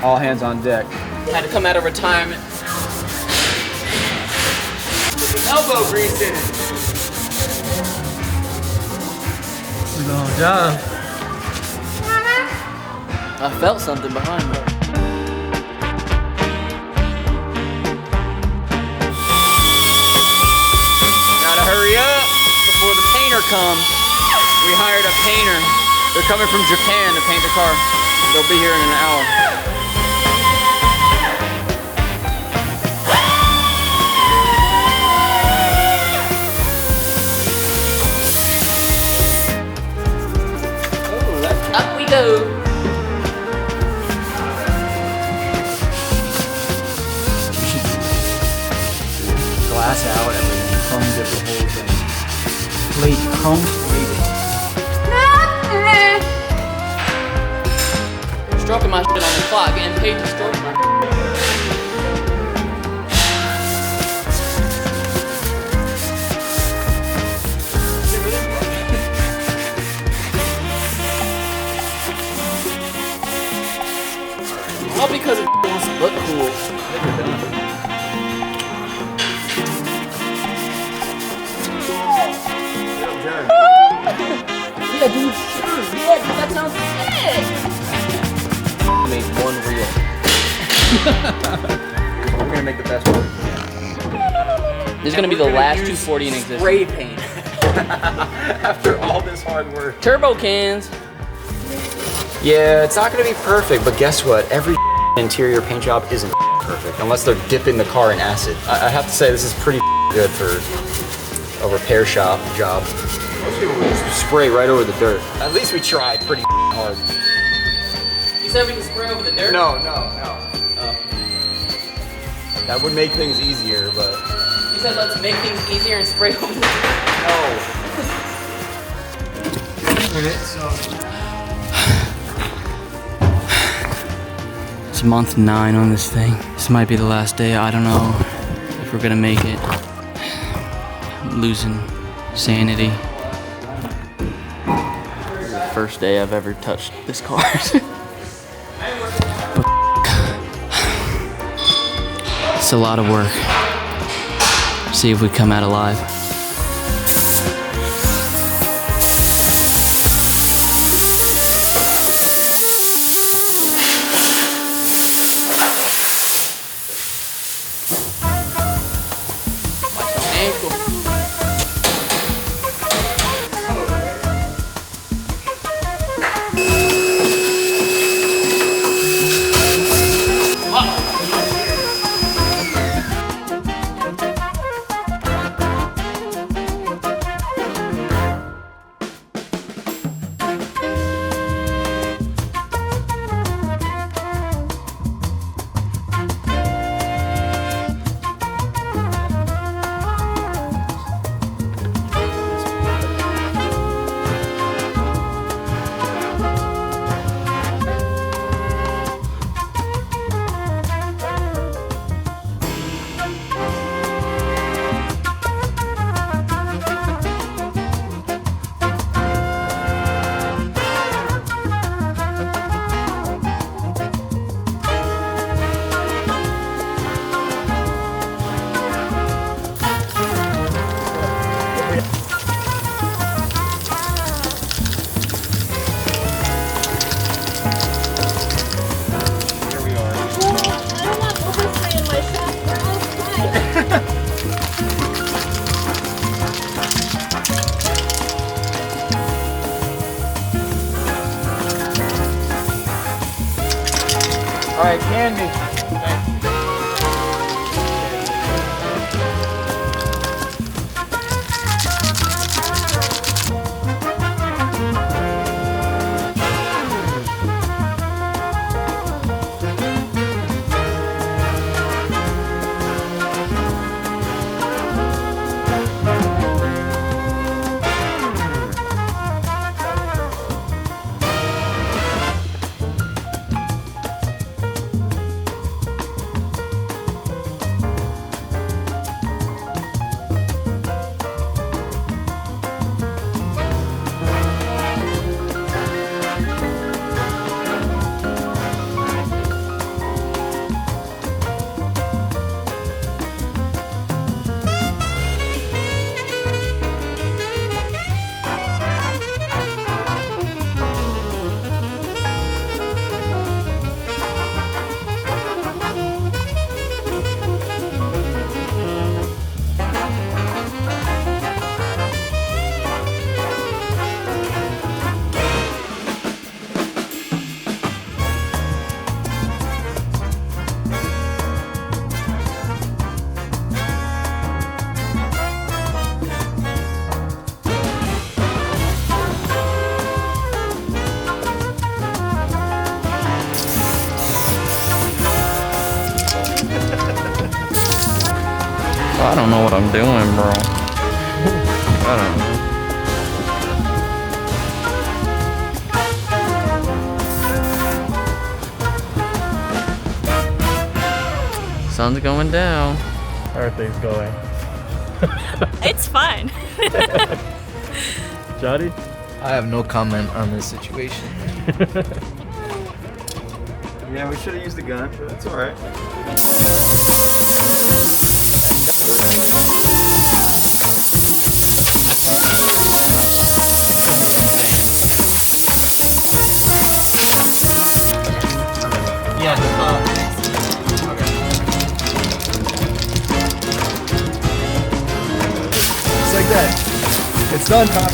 All hands on deck. Had to come out of retirement. Elbow grease in it. Good job. I felt something behind me. Gotta hurry up before the painter comes. We hired a painter. They're coming from Japan to paint the car. They'll be here in an hour. Up we go. Glass out and we chrome dip the whole thing. Plate, chrome plated. Stroking my shit on the clock, getting paid to stroke my all because it wants to look cool. Yeah, dude, sure. Yeah, dude, that sounds sick. Made one reel. We're gonna make the best one. This is gonna be the last 240 in existence. Spray paint. After all this hard work. Turbo cans. Yeah, it's not gonna be perfect, but guess what? Every interior paint job isn't perfect unless they're dipping the car in acid. I have to say this is pretty good for a repair shop job. Most people would just spray right over the dirt. At least we tried pretty hard. You said we can spray over the dirt? No. That would make things easier, but... You said let's make things easier and spray over the dirt? No. It's month 9 on this thing. This might be the last day. I don't know if we're gonna make it. I'm losing sanity. First day I've ever touched this car. It's a lot of work. See if we come out alive. Watch your ankle. All right, Candy. I don't know what I'm doing, bro. I don't know. Sun's going down. How are things going? It's fun. Jody? I have no comment on this situation. Yeah, we should have used the gun, but that's alright. Yeah, Just like that. It's done, Pop.